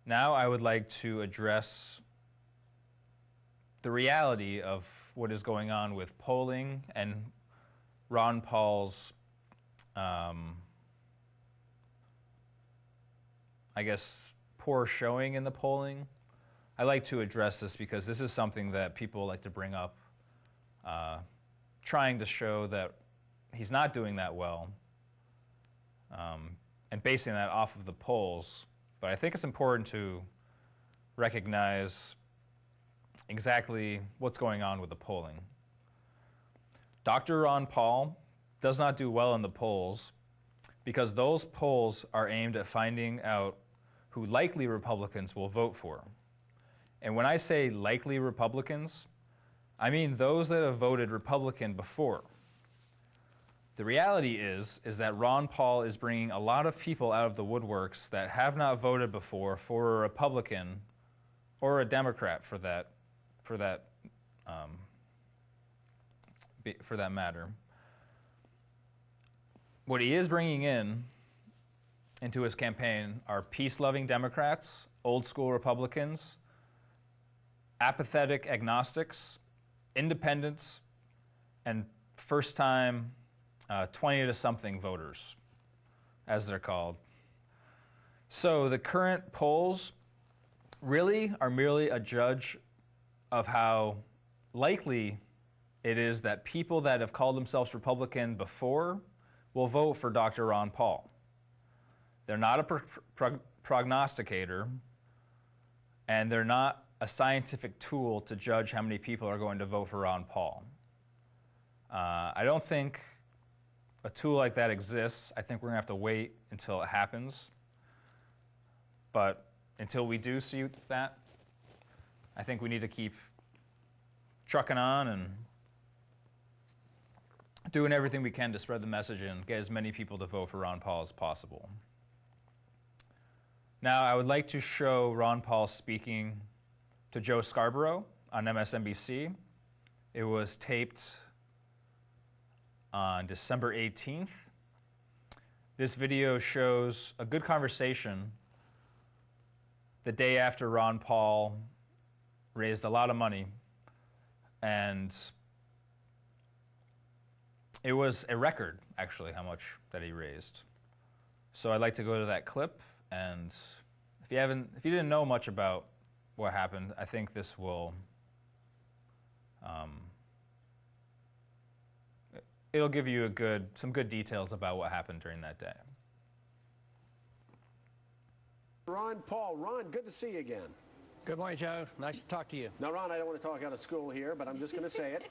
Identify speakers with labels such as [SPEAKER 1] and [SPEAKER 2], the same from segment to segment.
[SPEAKER 1] Now I would like to address the reality of what is going on with polling and Ron Paul's, I guess, poor showing in the polling. I like to address this because this is something that people like to bring up, trying to show that he's not doing that well, and basing that off of the polls. But I think it's important to recognize exactly what's going on with the polling. Dr. Ron Paul does not do well in the polls because those polls are aimed at finding out who likely Republicans will vote for. And when I say likely Republicans, I mean those that have voted Republican before. The reality is that Ron Paul is bringing a lot of people out of the woodworks that have not voted before for a Republican or a Democrat for that matter. What he is bringing into his campaign are peace-loving Democrats, old-school Republicans, apathetic agnostics, independents, and first-time 20-to-something voters, as they're called. So the current polls really are merely a judge of how likely it is that people that have called themselves Republican before will vote for Dr. Ron Paul. They're not a prognosticator, and they're not a scientific tool to judge how many people are going to vote for Ron Paul. I don't think a tool like that exists. I think we're going to have to wait until it happens. But until we do see that, I think we need to keep trucking on and doing everything we can to spread the message and get as many people to vote for Ron Paul as possible. Now, I would like to show Ron Paul speaking to Joe Scarborough on MSNBC. It was taped on December 18th. This video shows a good conversation the day after Ron Paul raised a lot of money, and it was a record, actually, how much that he raised. So I'd like to go to that clip, and if you didn't know much about what happened, I think this will it'll give you some good details about what happened during that day.
[SPEAKER 2] Ron Paul. Ron, good to see you again.
[SPEAKER 3] Good morning, Joe. Nice to talk to you.
[SPEAKER 2] Now, Ron, I don't want to talk out of school here, but I'm just going to say it.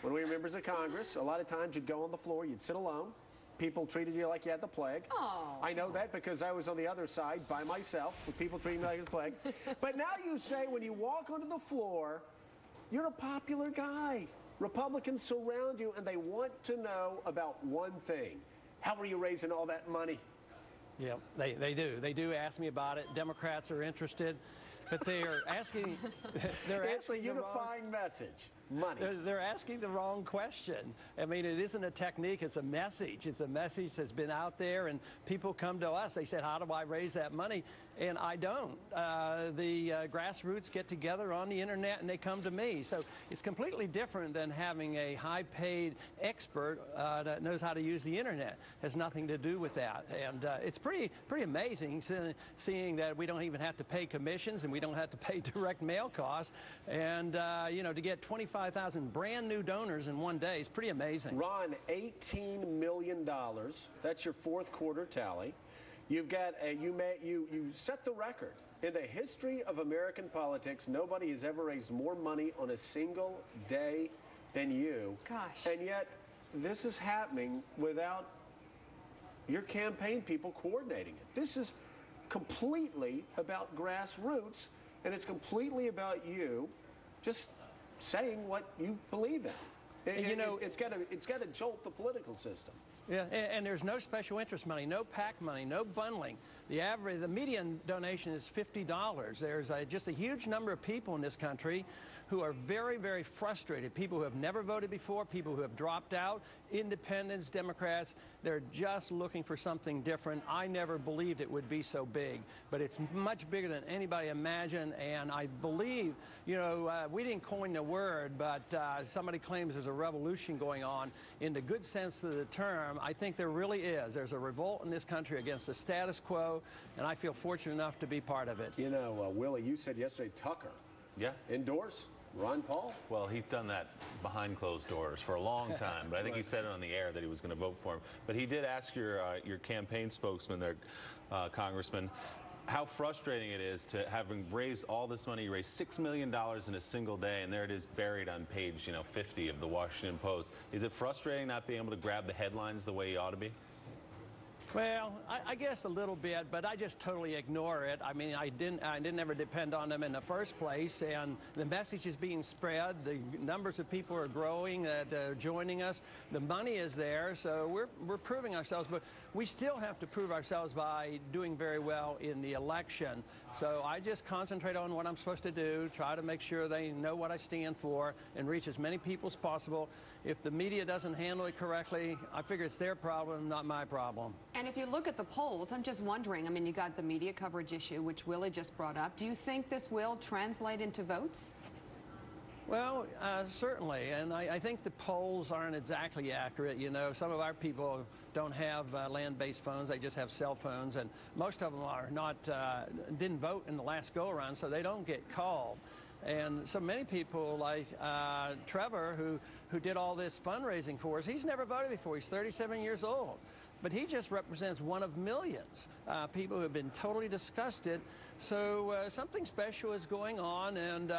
[SPEAKER 2] When we were members of Congress, a lot of times you'd go on the floor, you'd sit alone. People treated you like you had the plague.
[SPEAKER 4] Oh.
[SPEAKER 2] I know that because I was on the other side by myself with people treating me like the plague. But now you say when you walk onto the floor, you're a popular guy. Republicans surround you, and they want to know about one thing. How are you raising all that money?
[SPEAKER 3] Yeah, they do. They do ask me about it. Democrats are interested, but they are asking.
[SPEAKER 2] It's a unifying message. Money.
[SPEAKER 3] They're asking the wrong question. I mean, it isn't a technique, it's a message. It's a message that's been out there, and people come to us. They said, how do I raise that money? And I don't. The grassroots get together on the internet, and they come to me. So it's completely different than having a high-paid expert that knows how to use the internet. It has nothing to do with that. And it's pretty amazing seeing that we don't even have to pay commissions, and we don't have to pay direct mail costs. And, you know, to get 25,000 brand new donors in one day is pretty amazing.
[SPEAKER 2] Ron, $18 million. That's your fourth quarter tally. You've got you set the record. In the history of American politics, nobody has ever raised more money on a single day than you.
[SPEAKER 4] Gosh.
[SPEAKER 2] And yet, this is happening without your campaign people coordinating it. This is completely about grassroots, and it's completely about you just saying what you believe in.
[SPEAKER 3] You know,
[SPEAKER 2] it's got to jolt the political system.
[SPEAKER 3] Yeah, and there's no special interest money, no PAC money, no bundling. the median donation is $50. There's just a huge number of people in this country who are very, very frustrated. People who have never voted before, people who have dropped out, independents, Democrats, they're just looking for something different. I never believed it would be so big, but it's much bigger than anybody imagined, and I believe, you know, we didn't coin the word, but somebody claims there's a revolution going on. In the good sense of the term, I think there really is. There's a revolt in this country against the status quo, and I feel fortunate enough to be part of it.
[SPEAKER 2] You know, Willie, you said yesterday Tucker.
[SPEAKER 4] Yeah.
[SPEAKER 2] Endorse Ron Paul?
[SPEAKER 4] Well, he's done that behind closed doors for a long time, but I think he said it on the air that he was going to vote for him. But he did ask your campaign spokesman there, Congressman, how frustrating it is to having raised all this money. You raised $6 million in a single day, and there it is buried on page 50 of the Washington Post. Is it frustrating not being able to grab the headlines the way you ought to be?
[SPEAKER 3] Well, I guess a little bit, but I just totally ignore it. I mean, I didn't ever depend on them in the first place, and the message is being spread. The numbers of people are growing that are joining us. The money is there, so we're proving ourselves, but we still have to prove ourselves by doing very well in the election. So I just concentrate on what I'm supposed to do, try to make sure they know what I stand for, and reach as many people as possible. If the media doesn't handle it correctly, I figure it's their problem, not my problem.
[SPEAKER 5] And if you look at the polls, I'm just wondering, I mean, you got the media coverage issue, which Willie just brought up. Do you think this will translate into votes?
[SPEAKER 3] Well, certainly, and I think the polls aren't exactly accurate. You know, some of our people don't have land-based phones; they just have cell phones, and most of them are not didn't vote in the last go-around, so they don't get called. And so many people like Trevor, who did all this fundraising for us, he's never voted before. He's 37 years old. But he just represents one of millions. People who have been totally disgusted. So something special is going on, and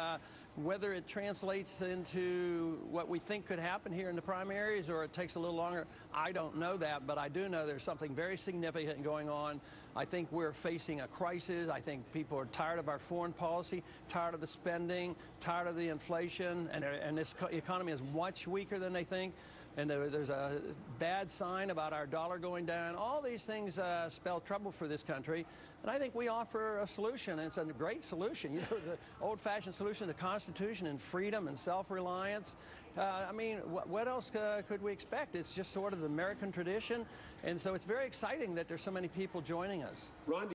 [SPEAKER 3] whether it translates into what we think could happen here in the primaries or it takes a little longer, I don't know that, but I do know there's something very significant going on. I think we're facing a crisis. I think people are tired of our foreign policy, tired of the spending, tired of the inflation, and this economy is much weaker than they think. And there's a bad sign about our dollar going down. All these things spell trouble for this country. And I think we offer a solution, and it's a great solution. You know, the old-fashioned solution, the Constitution and freedom and self-reliance. I mean, what else could we expect? It's just sort of the American tradition. And so it's very exciting that there's so many people joining us.
[SPEAKER 2] Ron,